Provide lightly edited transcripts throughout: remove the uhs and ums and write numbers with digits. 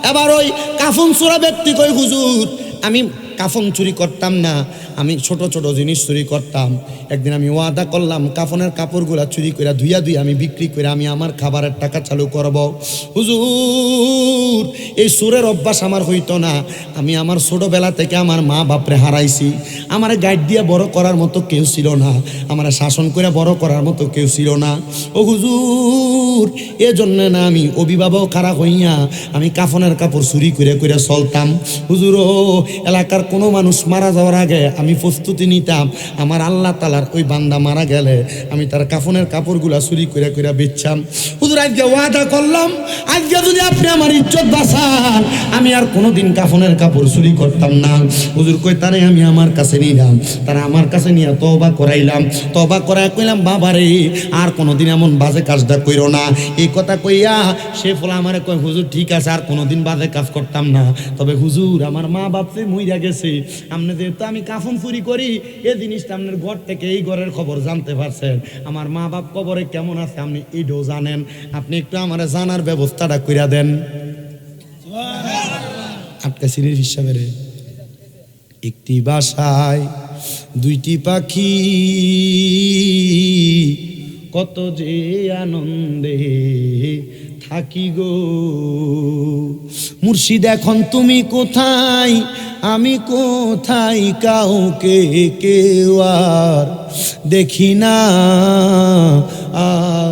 এবার ওই কাফন চোরা ব্যক্তি কই হুজুর আমি কাফন চুরি করতাম না, আমি ছোট ছোট জিনিস চুরি করতাম। একদিন আমি ওয়াদা করলাম কাফনের কাপড়গুলা চুরি করে ধুইয়া আমি বিক্রি করে আমি আমার খাবারের টাকা চালু করব। হুজুর এই সুরের অভ্যাস আমার হইতো না। আমি আমার ছোটবেলা থেকে আমার মা বাপরে হারাইছি। আমার গাইড দিয়ে বড় করার মতো কেউ ছিল না, আমার শাসন করে বড় করার মতো কেউ ছিল না। ও হুজুর এজন্য না আমি অভিভাবক খারাপ হইয়া আমি কাফনের কাপড় চুরি করে করে চলতাম। হুজুর ও এলাকার কোনো মানুষ মারা যাওয়ার আগে আমি প্রস্তুতি নিতাম, আমার আল্লাহ তাআলার ওই বান্দা মারা গেলে আমি তার কাফনের কাপড়গুলা চুরি করে করে বেচতাম। হুজুর আজকে ওয়াদা করলাম আজকে যদি আপনি আমার ইজ্জত বাঁচান আমি আর কোনোদিন কাফনের কাপড় চুরি করতাম না। হুজুর কই তারে আমি আমার কাছে নিলাম, তারা আমার কাছে নিয়ে তওবা করাইলাম, তওবা করাই কইলাম বাবারে আর কোনোদিন এমন বাজে কাজটা কইরো না। এই কথা কইয়া সে ফলে আমারে কয় হুজুর ঠিক আছে আর কোনোদিন বাজে কাজ করতাম না, তবে হুজুর আমার মা বাপে মইরা গেছে, আপনি যেহেতু আমি কাফন চুরি করি এই জিনিসটা আপনার ঘর থেকে এই ঘরের খবর জানতে পারছেন, আমার মা বাপ কবরে কেমন আছে আপনি এইটাও জানেন, আপনি একটু আমার জানার ব্যবস্থাটা কইরা দেন। আটকা সিরির হিসাবে রে একটি বাসায় দুইটি পাখি কত যে আনন্দে থাকি গো। মুর্শিদ এখন তুমি কোথায় আমি কোথায় কাউকে কেউ আর দেখি না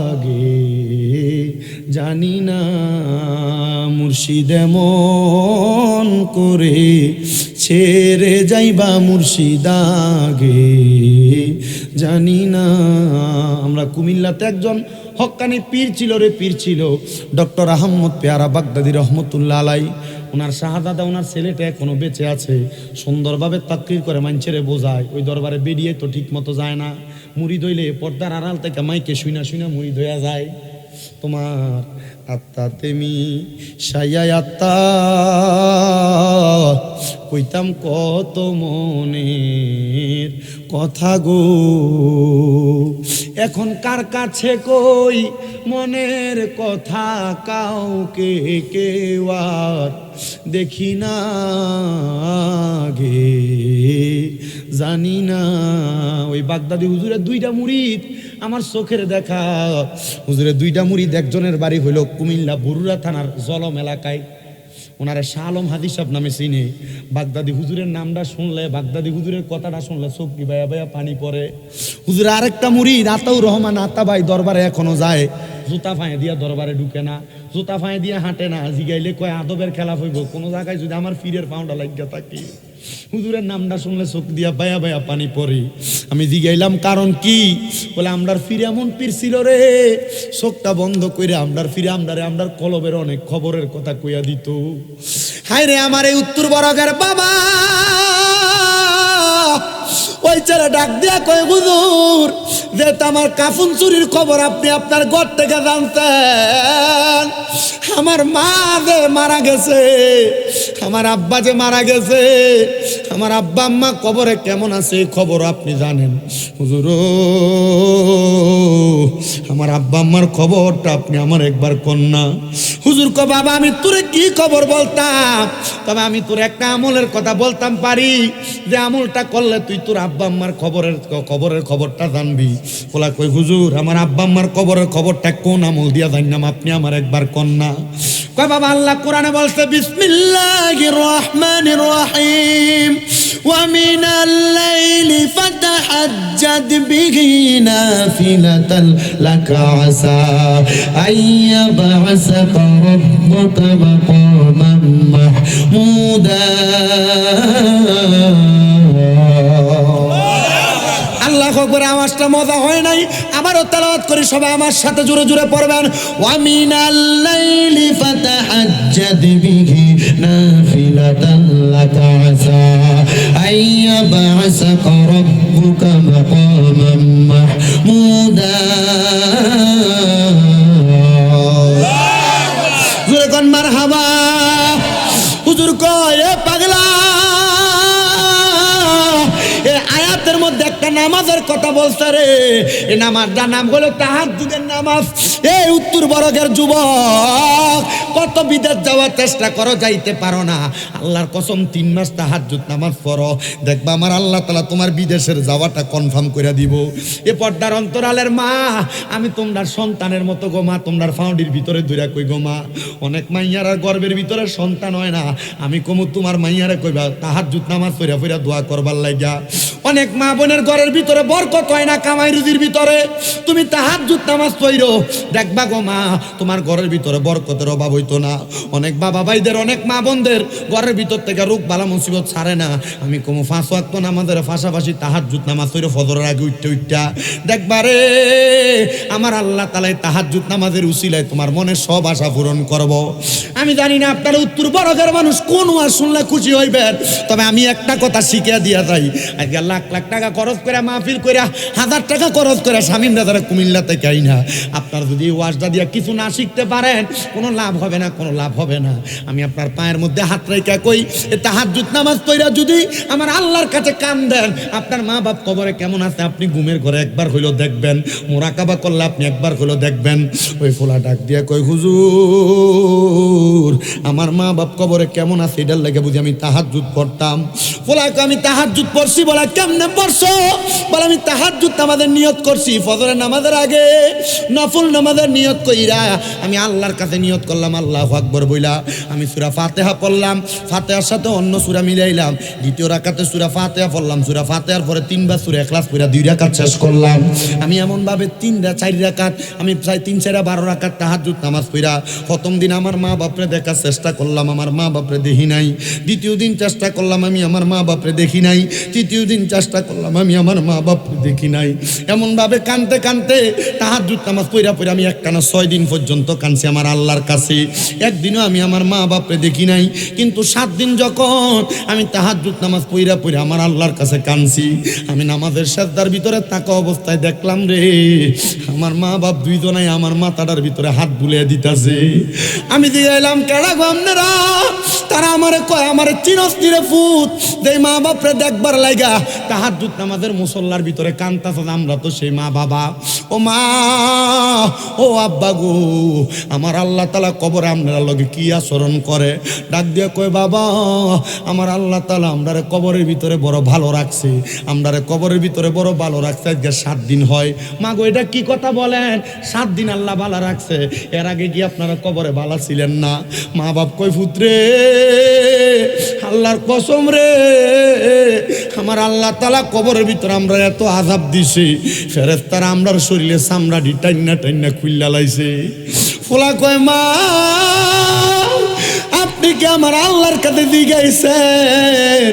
আগে জানি না। মুর্শিদ এমন করে ছেড়ে যাইবা মুর্শিদ আগে জানি না। আমরা কুমিল্লাতে একজন হক্কানি পীর ছিল রে, পীর ছিল ডক্টর আহমদ পেয়ারা বাগদাদি রহমতুল্লাহ আলাই। ওনার শাহজাদা ওনার ছেলেটা এখনো বেঁচে আছে, সুন্দরভাবে তাকরির করে মাইনছেরে বোঝায়। ওই দরবারে বেরিয়ে তো ঠিক মতো যায় না, মুরিদ হইলে পর্দার আড়াল থেকে মাইকে শুনা শুনা মুরিদ হইয়া যায়। তোমার আত্মা তেমি সাইয়া আত্মা কইতাম কত মনের কথা গো, এখন কার কাছে কই মনের কথা কাউকে কেউ আর দেখি না গে জানি না। ওই বাগদাদি হুজুরের দুইটা মুরিদ আমার চোখের দেখা, হুজুরের দুইটা মুরিদ একজনের বাড়ি হইল কুমিল্লা বরুড়া থানার জলম এলাকায়, ওনারা শাহ আলম হাদি সাহেব নামে চিনে। বাগদাদি হুজুরের নামটা শুনলে বাগদাদি হুজুরের কথাটা শুনলে চোখ কি ভাইয়া ভাইয়া পানি পড়ে। হুজুরের আরেকটা মুরিদ আতাউর রহমান আতা ভাই দরবারে এখনো যায়, জুতা ফাঁয়ে দিয়া দরবারে ঢুকে না, জুতা ফাঁয়ে দিয়ে হাঁটে না, জিগাইলে কয় আদবের খেলা হইব, কোনো জায়গায় যদি আমার ফিরের পাউন্ডা লাগিয়া থাকি। হুজুরের নামটা শুনলে চোখ দিয়া বায়া বায়া পানি পড়ে। আমি জিগাইলাম কারণ কি, বলে আমরার ফিরে এমন পীর ছিল রে চোখটা বন্ধ করে আমরার ফিরে আমরার কলবের অনেক খবরের কথা কইয়া দিত। হায় রে আমার এই উত্তর বরগের বাবা, ওই ছেলে ডাক দিয়া কয় হুজুর যেহেতু আমার কাফন চুরির খবর আপনি আপনার ঘর থেকে জানতেন, আমার মা যে মারা গেছে, আমার আব্বা যে মারা গেছে, আমার আব্বা আম্মা কবরে কেমন আছে খবর আপনি জানেন। হুজুর আমার আব্বা আম্মার খবরটা আপনি আমার একবার কন্যা। হুজুর কো বাবা আমি তোরে কি খবর বলতাম, তবে আমি তোর একটা আমলের কথা বলতাম পারি, যে আমলটা করলে তুই তোর আব্বা আম্মার খবরের খবরটা জানবি। বলা কই হুজুর আমার আব্বা আম্মার কবরের খবরটা কোন আমল দিয়া জানলাম আপনি আমার একবার কন্যা। কয় বাবা আল্লাহ কোরআনে বলছে বিসমিল্লাহির রহমানির রহিম ওয়া মিনাল লাইলি ফাতাহাজ্জাদ বিহি নাফিলাতান লাকা আসা আইয়াবআসাকা রাব্বুকা মাকামান মাহমুদা। আল্লাহ আকবার, আওয়াজটা মজা হয় নাই, আবারও তেলাওয়াত করি সবাই আমার সাথে জোরে জোরে পড়বেন। ওয়া মিনাল লাইলি ফাতাহাজ্জাদ বিহি নাফিলাতান লাকা আসা আইয়াবআসাকা রাব্বুকা মাকামান মাহমুদা। জোরে কোন মারহাবা। হুজুর কয় এ পাগলা, আয়াতের মধ্যে একটা নামাজের কথা বলছে রে, এই নামাজটার নাম হলো তাহাজ্জুদের নামাজ। এই উত্তর বরগের যুবক অত বিদেশ যাওয়ার চেষ্টা করো, যাইতে পারো না, আল্লাহর কসম 3 মাস তাহাজ্জুদ নামাজ পড়ো, দেখবা আমার আল্লাহ তাআলা তোমার বিদেশের যাওয়াটা কনফার্ম করে দিব। এ পর্দার অন্তরালের মা, আমি তোমরা সন্তানের মতো গো মা, তোমরার ফাউন্ডির ভিতরে ধইরা কই গো মা, অনেক মাইয়ার আর গর্বের ভিতরে সন্তান হয় না, আমি কমু তোমার মাইয়ারে কইবা তাহাজ্জুদ নামাজ পড়া পড়া দোয়া করবার লাগা। অনেক মা বোনের ঘরের ভিতরে বরকত হয় না কামাই রুজির ভিতরে, তুমি তাহাজ্জুদ নামাজ পড়ো, দেখবা গো মা তোমার ঘরের ভিতরে বরকতের অভাব হইতো না। অনেক বাবা ভাইদের, অনেক মা বোনদের ঘরের ভিতর থেকে রোগ বালা মুসিবত ছাড়ে না, আমি কমু 5 ওয়াক্ত নামাজের পাশাপাশি তাহাজ্জুদ নামাজ পড়ো ফজরের আগে উঠতে দেখবা রে আমার আল্লাহ তাআলা তাহাজ্জুদ নামাজের উসিলায় তোমার মনের সব আশা পূরণ করব। আমি জানি না আপনারা উত্তর বরগের মানুষ কোন ওয়াজ শুনলে খুশি হইবেন, তবে আমি একটা কথা শিখিয়ে দিয়া যাই, আজকে লাখ লাখ টাকা খরচ করে মাহফিল করে 1000 টাকা খরচ করে স্বামীর দাদারা কুমিল্লা থেকে আই না, আপনার যদি ওয়াজটা দিয়া কিছু না শিখতে পারেন কোনো লাভ হবে না, কোনো লাভ হবে না। আমি আপনার পায়ের মধ্যে হাত রেখে কই, তাহাজ্জুদ নামাজ পড়া যদি আমার আল্লাহর কাছে কান দেন, আপনার মা বাপ কবরে কেমন আছে আপনি ঘুমের ঘরে একবার হইলো দেখবেন, মুরাকাবা করলে আপনি একবার হইলো দেখবেন। ওই ফোলা ডাক দিয়া কই হুজুর আমার মা বাপ কবরে কেমন আছে এটার লাগে বুঝি আমি তাহাজ্জুদ পড়তাম। ফোলাকে আমি তাহাজ্জুদ পড়ছি, বলা কেমনে পড়ছো, বলে আমি তাহাজ্জুদ নামাজের নিয়ত করছি, ফজরের নামাজের আগে নফল নামাজের নিয়ত কইরা আমি আল্লাহর কাছে নিয়ত করলাম আল্লাহু আকবার বইলা, আমি সূরা ফাতিহা পড়লাম, ফাতিহার সাথে অন্য সূরা মিলাইলাম, দ্বিতীয় রাকাতে সূরা ফাতিহা পড়লাম, সূরা ফাতিহার পরে 3 বার সূরা ইখলাস পড়া 2 রাকাত শেষ করলাম। আমি এমন ভাবে 4 রাকাত, আমি প্রায় 3 4 12 রাকাত তাহাজ্জুদ নামাজ পড়া প্রথম দিন আমার মা বাপরে দেখার চেষ্টা করলাম, আমার মা বাপরে দেখি নাই। দ্বিতীয় দিন চেষ্টা করলাম, আমি আমার মা বাপরে দেখি নাই। তৃতীয় দিন চেষ্টা করলাম, আমি আমার মা বাপরে দেখি নাই। এমন ভাবে কানতে কানতে তাহাজ্জুদ নামাজ পড়া আমি একটানা 6 দিন পর্যন্ত কানছি আমার আল্লাহর কাছে। একদিনও আমি আমার মা বাপরে দেখি নাই, কিন্তু 7 দিন যখন আমি তাহাজ্জুদ নামাজ পড়া আমার আল্লাহর কাছে কানছি, আমি নামাজের সাজদার ভিতরে থাকা অবস্থায় দেখলাম রে আমার মা বাপ দুইজনাই আমার মাথাটার ভিতরে হাত বুলিয়ে দিতেছে। আমি দিয়ে এলাম কেডা গো আপনারা, তারা আমারে কয় আমারে চিরস্তিরে ফুত যে মা বাপরে দেখবার লাগা তাহাজ্জুদ নামাজের মুসল্লার ভিতরে কানতাছে, আমরা তো সেই মা বাবা। ও মা ও আব্বা গো, আমার আল্লাহ তাআলা কবরে আপনারা লগে কি আচরণ করে, ডাক দিয়ে কয় বাবা আমার আল্লাহ তাআলা আমরারে কবরের ভিতরে বড় ভালো রাখছে, আমরারে কবরের ভিতরে বড় ভালো রাখছে, আজকে 7 দিন হয়। মা গো এটা কি কথা বলেন, 7 দিন আল্লাহ ভালো রাখছে, এর আগে কি আপনারা কবরে ভালো ছিলেন না? মা বাপ কয় পুত্রে আল্লাহর কসম রে, আমার আল্লাহ তাআলা কবরের ভিতরে আমরা এত আযাব দিছি, ফেরেশতারা আমরার শরীরে চামড়াটি টাইন্না টাইন্না খুইল্লা লাইছে। ফোলা কয় মা আপনি কি আমার আল্লাহর কাছে জিগাইছেন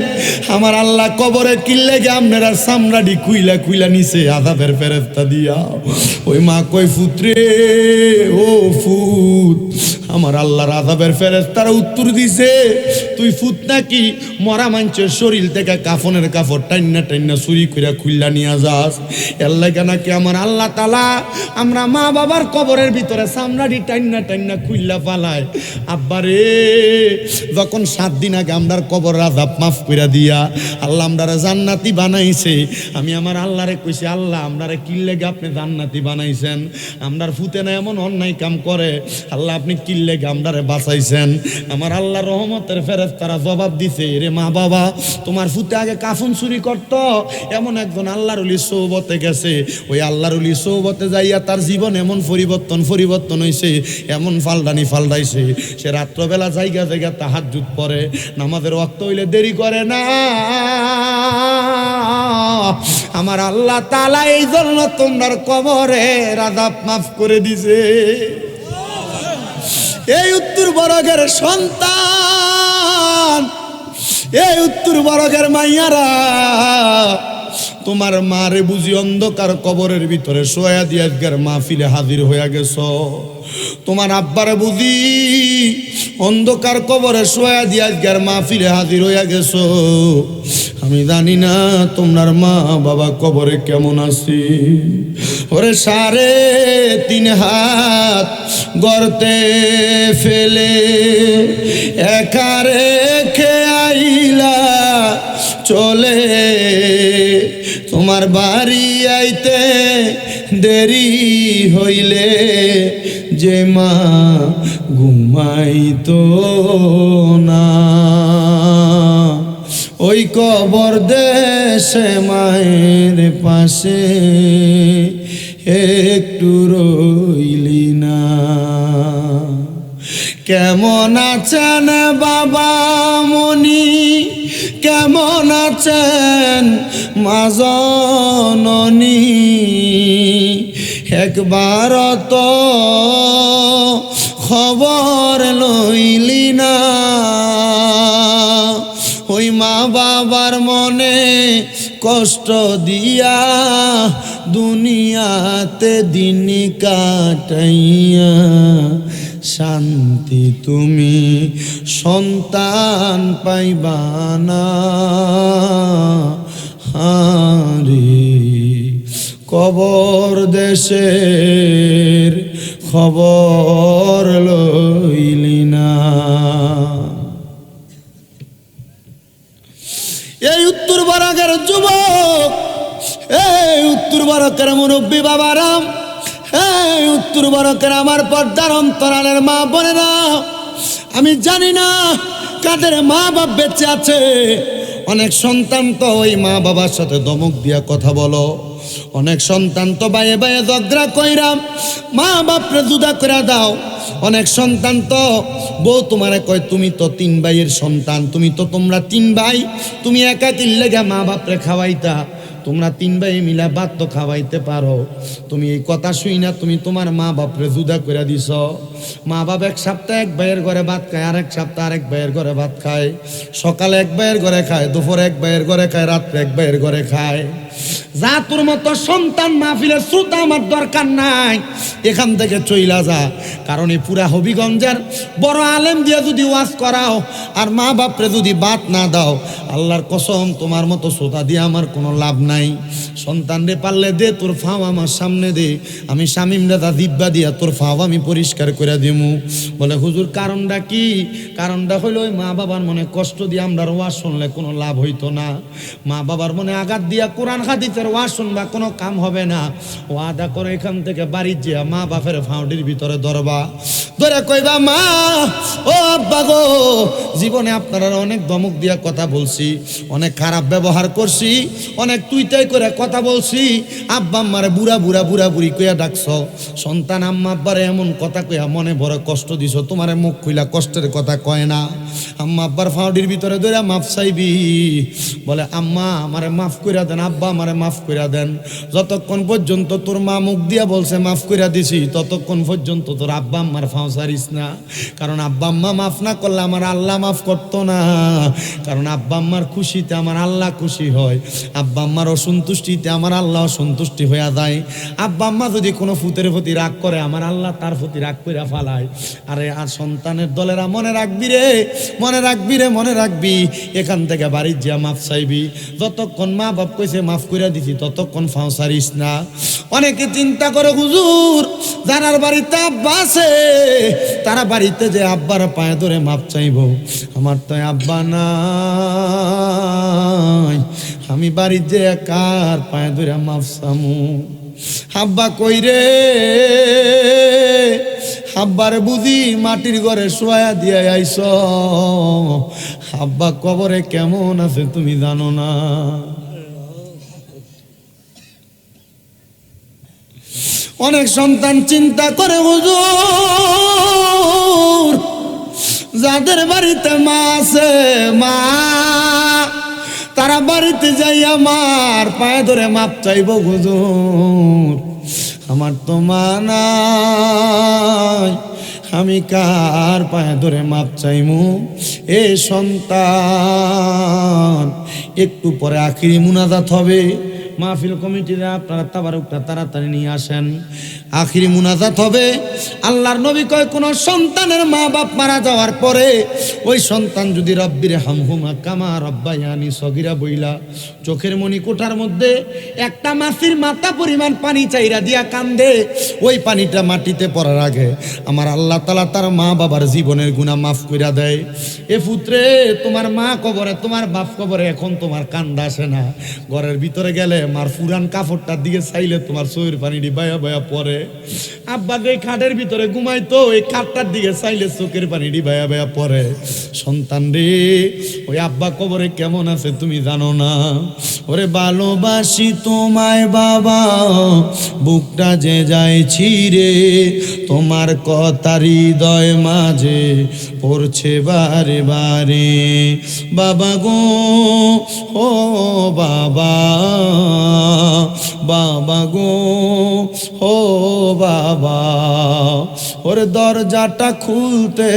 আমার আল্লাহ কবরে কিল্লে গে আপনারা চামড়াটি কুইলা কুইলা নিছে আযাবের ফেরেশতা দিয়া? ওই মা কই পুত্রে ও ফুত, আমার আল্লাহর আযাবের ফেরেশতারা উত্তর দিছে তুই ফুত নাকি মরা মানুষের শরীর থেকে কাফনের কাপড় টাইন্না টাইন্না চুরি কইরা খুইলা নিয়া যাস, এর লাগা নাকি আমার আল্লাহ তাআলা আমরা মা বাবার কবরের ভিতরে চামড়াটি টাইন্না টাইন্না খুইলা পালায়। আব্বারে যখন 7 দিন আগে আমরার কবর আযাব মাফ কইরা দিয়া আল্লাহ আমরারে জান্নাতি বানাইছে, আমি আমার আল্লাহরে কইছি আল্লাহ আমরারে কি লাগা আপনি জান্নাতি বানাইছেন, আমরার ফুতে না এমন অন্যায় কাম করে, আল্লাহ আপনি কি লাগা আমরারে বাঁচাইছেন? আমার আল্লাহর রহমতের ফেরেশতারা জবাব দিছে রে মা বাবা তোমার ফুতে আগে কাফন চুরি করত, এমন একজন আল্লাহর ওলি সোহবতে গেছে, ওই আল্লাহর ওলি সোহবতে যাইয়া তার জীবন এমন পরিবর্তন হইছে, এমন ফালদাইছে, সে রাত্রবেলা জায়গা জায়গা তাহাজ্জুদ পড়ে, নামাজের ওয়াক্ত হইলে দেরি করে না। আমার আল্লাহ তাআলা এই জন্য তোমার কবরের আযাব মাফ করে দিছে। এই উত্তর বরগের সন্তান, এই উত্তর বরগের মাইয়ারা, তোমার মারে বুঝি অন্ধকার কবরের ভিতরে শোয়া দিয়ে আজকের মাহফিলে হাজির হইয়া গেছ, তোমার আব্বারে বুঝি অন্ধকার কবরে শোয়া দিয়ে আজকের মাহফিলে হাজির হইয়া গেছ। আমি জানি না তোমার মা বাবা কবরে কেমন আছে। ওরে 3.5 হাত গর্তে ফেলে একা রেখে আইলা চলে, তোমার বাড়ি আইতে দেরি হইলে যে মা ঘুমাইতো না, ওই কবর দেশে মায়ের পাশে একটু রইলি না। কেমন আছেন বাবা মনি, কেমন আছেন মা জননী, একবার তো খবর লইলি না। ওই মা বাবার মনে কষ্ট দিয়া দুনিয়াতে দিন কাটাইয়া শান্তি তুমি সন্তান পাইবা না। হারে কবর দেশের খবর লইলি না। এই উত্তর বরাকের যুবক, এই উত্তর বরাকের মুরব্বী বাবারাম, এই উত্তর বরাকের আমার পর্দার অন্তরালের মা বোনেরা, আমি জানি না কাদের মা বাপ বেঁচে আছে। অনেক সন্তান তো ওই মা বাবার সাথে ধমক দিয়া কথা বলো, অনেক সন্তান তো বাইয়ে বাইয়ে ঝগড়া কইরাম মা বাপরে জুদা করে দাও। অনেক সন্তান তো বউ তোমারে কয় তুমি তো 3 ভাইয়ের সন্তান, তুমি তো তোমরা 3 ভাই, তুমি একা কিল্লেগা মা বাপরে খাওয়াইতা, তোমরা 3 ভাই মিলা ভাত তো খাওয়াইতে পারো। তুমি এই কথা শুই না তুমি তোমার মা বাপরে জুদা করে দিছ। মা বাপ এক সপ্তাহ এক ভাইয়ের ঘরে ভাত খায়, আরেক সপ্তাহ আরেক ভাইয়ের ঘরে ভাত খায়, সকালে এক ভাইয়ের ঘরে খায়, দুপুরে এক ভাইয়ের ঘরে খায়, রাত্রে এক ভাইয়ের ঘরে খায়। যা তোর মতো সন্তান মাহফিলের শ্রোতা আমার দরকার নাই, এখান থেকে চইলা যা। কারণ এই পুরা হবিগঞ্জের বড় আলেম দিয়ে যদি ওয়াজ করাও আর মা বাপরে যদি বাত না দাও, আল্লাহর কসম তোমার মতো শ্রোতা দিয়ে আমার কোনো লাভ নাই। সন্তান রে পারলে দে, তোর ফাও আমার সামনে দে, আমি শামিম দাদা দিব্যা দিয়া তোর ফাও আমি পরিষ্কার করে দিমু। বলে হুজুর কারণটা কি? কারণটা হইলো ওই মা বাবার মনে কষ্ট দিয়ে আমরা ওয়াজ শুনলে কোনো লাভ হইতো না। মা বাবার মনে আঘাত দিয়া কোরআন হাদিসের ওয়াজ শুনবা কোনো কাম হবে না। ওয়াদা করে এখান থেকে বাড়ি যা মা বাপের ফাউডির ভিতরে ধরবা, ধরে কইবা মা ও আব্বা গো, জীবনে আপনারা অনেক ধমক দিয়া কথা বলছি, অনেক খারাপ ব্যবহার করছি, অনেক তুইতাই করে কথা বলছি, আব্বা আম্মারে বুড়া বুড়া বুড়া বুড়ি কইয়া ডাকছ। সন্তান আম্মা আব্বারে এমন কথা কইয়া মনে বড় কষ্ট দিছ, তোমারে মুখ খুইলা কষ্টের কথা কয় না। আম্মা আব্বার ফাউডির ভিতরে ধরে মাফ চাইবি, বলে আম্মা আমারে মাফ কইরা দেন, আব্বা আমারে মাফ কইরা দেন। যতক্ষণ পর্যন্ত তোর মা মুখ দিয়া বলছে মাফ কইরা দিছি, ততক্ষণ পর্যন্ত তোর আব্বা আম্মার ফাও ছাড়িস না। কারণ আব্বা আম্মা মাফ না করলে আমার আল্লাহ মাফ করতো না। কারণ আব্বা আম্মার খুশিতে আমার আল্লাহ খুশি হয়, আব্বা আম্মার অসন্তুষ্টিতে আমার আল্লাহ অসন্তুষ্টি হইয়া যায়। আব্বা আম্মা যদি কোনো ফুতের প্রতি রাগ করে, আমার আল্লাহ তার প্রতি রাগ কইরা ফালায়। আরে আর সন্তানের দলেরা মনে রাখবি রে, মনে রাখবি রে, মনে রাখবি। এখান থেকে বাড়ির যা মাফ চাইবি, যতক্ষণ মা বাপ কইছে মাফ কইরা দিছি ততক্ষণ ফাও ছাড়িস না। অনেকে চিন্তা করে হুজুর যারার বাড়িতে আব্বা আছে তারা বাড়িতে যে আব্বার পায়ে ধরে মাপ চাইব, আমার তো আব্বা নাই, আমি বাড়ির যে কার পায়ে ধরে মাপ চামু? আব্বা কই রে? আব্বারে বুঝি মাটির ঘরে শোয়া দিয়ে আইস, আব্বা কবরে কেমন আছে তুমি জানো না। অনেক সন্তান চিন্তা করে হুজুর যাদের বাড়িতে মা আছে, মা তারা বাড়িতে যাই আমার পায়ে ধরে মাপ চাইব হুজুর, আমার তো মা নাই, আমি কার পায়ে ধরে মাপ চাইমু? এ সন্তান একটু পরে আখিরি মুনাজাত হবে, মাহফিল কমিটিরা আপনারা তাবারুকটা তাড়াতাড়ি নিয়ে আসেন। আখিরি মুনাজাত হবে। আল্লাহর নবী কয় কোন সন্তানের মা বাপ মারা যাওয়ার পরে ওই সন্তান যদি রব্বির হামহুমা কামা রব্বায়ানি সগীরা বইলা চোখের মনি কোঠার মধ্যে একটা মাছির মাথা পরিমাণ পানি চাইরা দিয়া কান্দে, ওই পানিটা মাটিতে পড়ার আগে আমার আল্লাহ তাআলা তার মা বাবার জীবনের গুনাহ মাফ কইরা দেয়। এ পুত্রে তোমার মা কবরে, তোমার বাপ কবরে, এখন তোমার কান্দা আসে না। ঘরের ভিতরে গেলে মার পুরান কাপড়টার দিকে চাইলে তোমার চোখের পানি বায়া বায়া পড়ে। আব্বা যে খাটের ভিতরে ঘুমাইতো ওই খাটটার দিকে চাইলে চোখের পানি ভায়া ভায়া পড়ে। সন্তান রে, ওই আব্বা কবরে কেমন আছে তুমি জানো না? ওরে ভালোবাসি তোমায় বাবা, বুকটা যে যায় ছিঁড়ে, তোমার কথা হৃদয় মাঝে পড়ছে বারে বারে। বাবা গো, ও বাবা, বাবা গো, ও বাবা, ওর দরজাটা খুলতে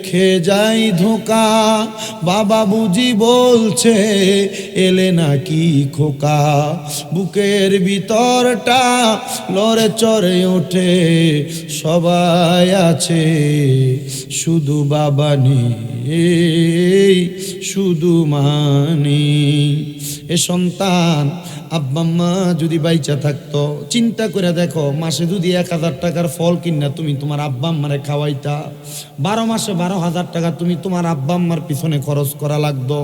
খেয়ে যাই ধোকা। বাবা বুঝি বলছে এলে নাকি খোকা। বুকের ভিতরটা লড়ে চড়ে ওঠে, সবাই আছে শুধু বাবা নেই, শুধু মানি। এ সন্তান, আব্বা মা যদি বাইচা থাকতো, চিন্তা করে দেখো, মাসে যদি 1000 টাকার ফল কিনা তুমি তোমার আব্বা আম্মারে খাওয়াইতা, 12 মাসে 12,000 টাকা তুমি তোমার আব্বা আম্মার পিছনে খরচ করা লাগতো।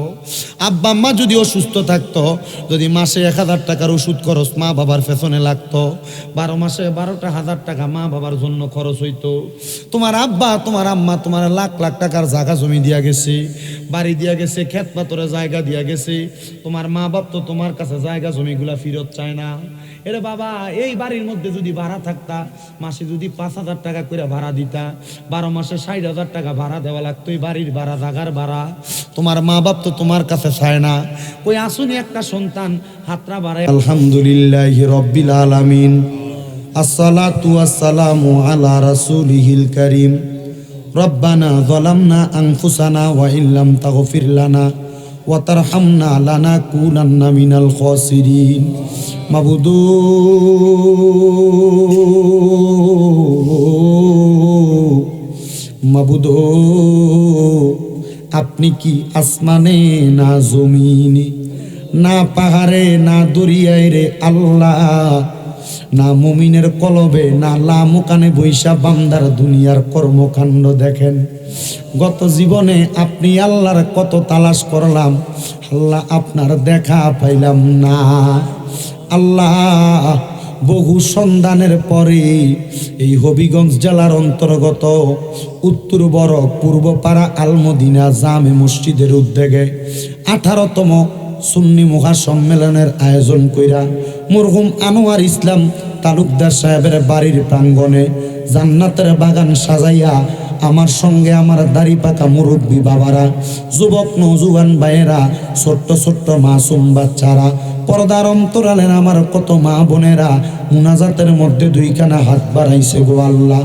আব্বা আম্মা যদি অসুস্থ থাকতো, যদি মাসে 1000 টাকার ওষুধ খরচ মা বাবার পেছনে লাগতো, 12 মাসে 12,000 টাকা মা বাবার জন্য খরচ হইতো। তোমার আব্বা তোমার আম্মা তোমার লাখ লাখ টাকার জায়গা জমি দিয়া গেছে, বাড়ি দিয়া গেছে, ক্ষেত পাথরে জায়গা দিয়া গেছে। তোমার মা বাপ তো তোমার কাছে জায়গা জমিগুলা ফিরত চায় না। এরে বাবা, এই বাড়ির মধ্যে যদি ভাড়া থাকতা, মাসে যদি 5,000 টাকা করে ভাড়া দিতা, 12 মাসে 60,000 টাকা ভাড়া দেওয়া লাগতো। এই বাড়ির ভাড়া, জাগার ভাড়া, তোমার মা বাপ তো তোমার কাছে চায় না। ওই আসুনি একটা সন্তান হাতরা বাড়ায় আলহামদুলিল্লাহি রাব্বিল আলামিন, আসসালাতু ওয়াসসালামু আলা রাসূলিহিল কারীম। রব্বানা যালামনা আনফুসানা ওয়া ইল্লাম তাগফির লানা ওয়া তারহামনা লানাকুনান্না মিনাল খাসিরিন। মাবুদু, মাবুদু, আপনি কি আসমানে না জমিনে, না পাহাড়ে না দরিয়ায় রে আল্লাহ, না মুমিনের কলবে না লামুকানে বৈশা বান্দার দুনিয়ার কর্মকাণ্ড দেখেন। গত জীবনে আপনি আল্লাহর কত তালাশ করলাম, আল্লাহ আপনার দেখা পাইলাম না। আল্লাহ, বহু সন্ধানের পরে এই হবিগঞ্জ জেলার অন্তর্গত উত্তর বড় পূর্বপাড়া আলমদিনা জামে মসজিদের উদ্যোগে 18তম সুন্নি মহাসম্মেলনের আয়োজন কইরা মরহুম আনোয়ার ইসলাম তালুকদার সাহেবের বাড়ির প্রাঙ্গণে জান্নাতের বাগান সাজাইয়া আমার সঙ্গে আমার দাড়ি পাকা মুরব্বী বাবারা, যুবক নৌজুয়ান ভাইয়েরা, ছোট্ট ছোট্ট মাসুম বাচ্চারা, পর্দার অন্তরালের আমার কত মা বোনেরা মুনাজাতের মধ্যে 2খানা হাত বাড়াইছে গো আল্লাহ।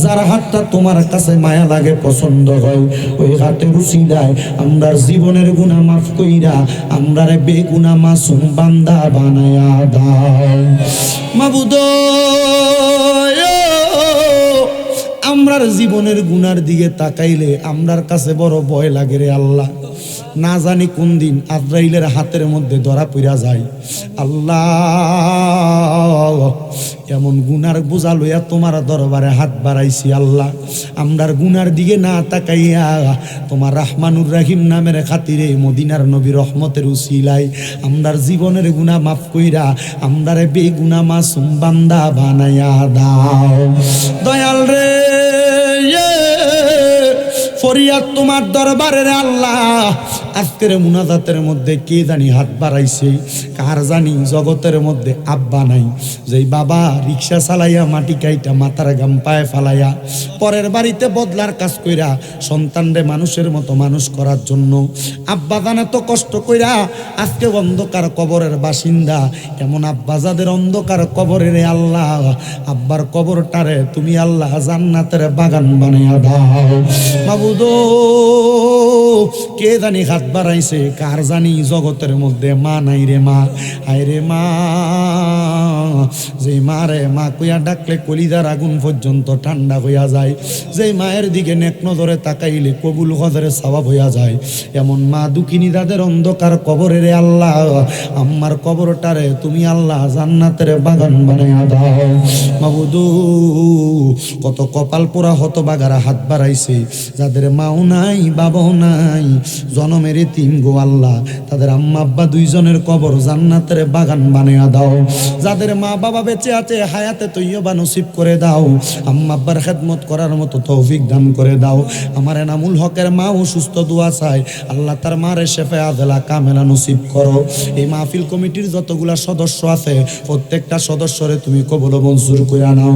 যার হাতটা তোমার কাছে মায়া লাগে, পছন্দ হয়, ওই হাতে উসিলায় আমরার জীবনের গুনাহ মাফ কইরা আমরারে বেগুনাহ মাসুম বান্দা বানায়া দাও মাবুদ। আমরার জীবনের গুনার দিকে তাকাইলে আমরার কাছে বড় ভয় লাগে রে আল্লাহ। না জানি কোন দিন আজরাইলের হাতের মধ্যে ধরা পড়া যায়। আল্লাহ, এমন গুনার বোঝা লইয়া তোমার দরবারে হাত বাড়াইছি আল্লাহ। আমরার গুনার দিকে না তাকাইয়া তোমার রাহমানুর রাহিম নামের খাতিরে মদিনার নবী রহমতের উসিলায় আমরার জীবনের গুনাহ মাফ কইরা আমরারে বেগুনাহ মাসুম বান্দা বানায়া দাও দয়াল রে। ফরিয়াদ তোমার দরবারে রে আল্লাহ। আজকের মুনাজাতের মধ্যে কে জানি হাত বাড়াইছে, কার জানি জগতের মধ্যে আব্বা নাই, যেই বাবা রিক্সা চালাইয়া মাটি কাইটা মাথার গাম পায়ে ফালাইয়া পরের বাড়িতে বদলার কাজ কইরা সন্তানরে মানুষের মতো মানুষ করার জন্য আব্বা জানে তো কষ্ট কইরা আজকে অন্ধকার কবরের বাসিন্দা। এমন আব্বা যাদের অন্ধকার কবরে রে আল্লাহ, আব্বার কবরটারে তুমি আল্লাহ জান্নাতের বাগান বানাইয়া দাও মাবুদ। কে জানি হাত বাড়াইছে, কার জানি জগতের মধ্যে মা নাই রে মা। হায় রে মা, যে মা রে মা কইয়া ডাকলে কলিজার আগুন পর্যন্ত ঠান্ডা হইয়া যায়, যে মায়ের দিকে নেক নজরে তাকাইলে কবুল হজরে সওয়াব হইয়া যায়, এমন মা দুঃখিনী তাদের অন্ধকার কবরে রে আল্লাহ আম্মার কবরটারে তুমি আল্লাহ জান্নাতের বাগান বানাইয়া দাও মাবুদু। কত কপাল পোড়া হতবাগারা হাত বাড়াইছে, যাদের মাও নাই বাবাও নাই, জনমের এতিম গো আল্লাহ, তাদের আম্মা আব্বা দুইজনের কবর জান্নাতের বাগান বানিয়ে দাও। যাদের মা বাবা বেঁচে আছে হায়াতে তৈয়বা নসিব করে দাও, আম্মা আব্বার খেদমত করার মতো তৌফিক দান করে দাও। আমার এনামুল হকের মা অসুস্থ, দোয়া চাই আল্লাহ তার মারে শেফা আদেলা কামেলা নসিব করো। এই মাহফিল কমিটির যতগুলা সদস্য আছে প্রত্যেকটা সদস্যরে তুমি কবুল মঞ্জুর করে নাও।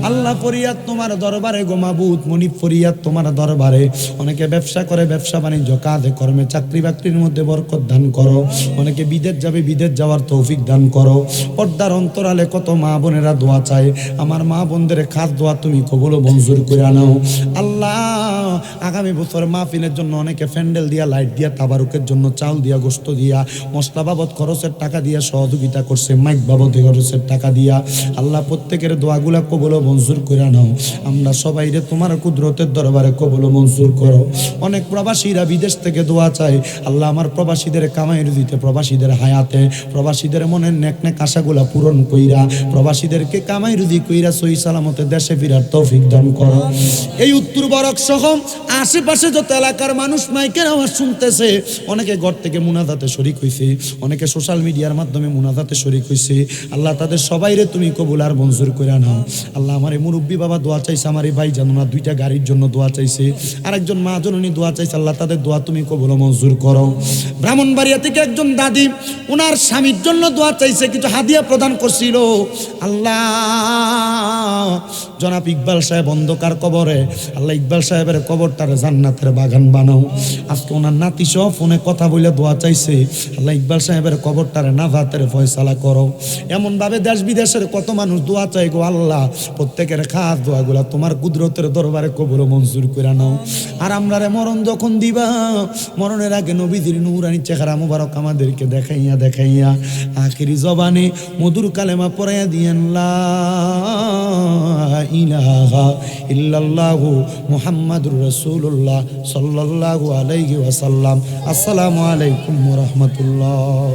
আল্লাহ ফরিয়াদ তোমার দরবারে গো মাবুদ, মনিব ফরিয়াদ তোমার দরবারে। অনেকে ব্যবসা করে, ব্যবসা বাণিজ্য কাজে কর্মে চাকরি বাকরির মধ্যে বরকত দান করো। অনেকে বিদেশ যাবে, বিদেশ যাওয়ার তৌফিক দান করো। পর্দার অন্তরালে কত মা বোনেরা দোয়া চায়, আমার মা বোনদের খাস দোয়া তুমি কবুল মঞ্জুর করে নাও। আল্লাহ আগামী বছর মাহফিলের জন্য অনেকে প্যান্ডেল দিয়া, লাইট দিয়া, তাবারুকের জন্য চাউল দিয়া, গোশত দিয়া, মশলা বাবদ খরচের টাকা দিয়া সহযোগিতা করছে, মাইক বাবদ খরচের টাকা দিয়া। আল্লাহ প্রত্যেকের দোয়াগুলা কবুল মঞ্জুর করে নাও। আমরা সবাই রে তোমার কুদরতের দরবারে কবুল মঞ্জুর করো। অনেক প্রবাসীরা বিদেশ থেকে দোয়া চায়, আল্লাহ আমার প্রবাসীদের কামাইয়ের দিতে, প্রবাসীদের হায়াতে, প্রবাসীদের মনের নেক নেক আশাগুলা পূরণ কইরা, প্রবাসীদেরকে কামাই রুজি কইরা সহি সালামতে দেশে ফিরার তৌফিক দান করো। এই উত্তর বরক সহ আশেপাশে যত এলাকার মানুষ মাইকের আওয়াজ শুনতেছে, অনেকে ঘর থেকে মুনাজাতে শরীক হইছে, অনেকে সোশ্যাল মিডিয়ার মাধ্যমে মুনাজাতে শরীক হইছে। আল্লাহ তাদের সবাইরে তুমি কবুল আর মঞ্জুর করে নাও। আল্লাহ আমার এই মুরব্বী বাবা দোয়া চাইছে, আমার এই ভাই জানো না দুইটা গাড়ির জন্য দোয়া চাইছে, আরেকজন মা জননী দোয়া চাইছে। আল্লাহ তাদের দোয়া তুমি কবুল মঞ্জুর করো। ব্রাহ্মণবাড়িয়া থেকে একজন দাদি ওনার স্বামীর জন্য দোয়া চাইছে, কিছু হাদিয়া প্রদান করছিল। আল্লাহ জনাব ইকবাল সাহেব অন্ধকার কবরে, আল্লাহ ইকবাল সাহেবের কবরটারে জান্নাতের বাগান বানাও। আজকে ওনার নাতি সহ ফোনে কথা বলে দোয়া চাইছে, আল্লাহ ইকবাল সাহেবের কবরটারে নাজাতের ফয়সালা করো। এমন ভাবে দেশ বিদেশের কত মানুষ দোয়া চাই গো আল্লাহ, প্রত্যেকের খাস দোয়াগুলা তোমার কুদরতের দরবারে কবুল মঞ্জুর করে নাও। আর আমরা রে মরণ যখন দিবা, মরণের আগে নবীজির নূরানি চেহারা মুবারক আমাদেরকে দেখাইয়া দেখাইয়া আখিরি জবানে মধুর কালেমা পড়াইয়া দিয়েন, লা ইলাহা ইল্লাল্লাহু মুহাম্মাদুর রাসূলুল্লাহ সাল্লাল্লাহু আলাইহি ওয়াসাল্লাম। আসসালামু আলাইকুম ওয়া রাহমাতুল্লাহ।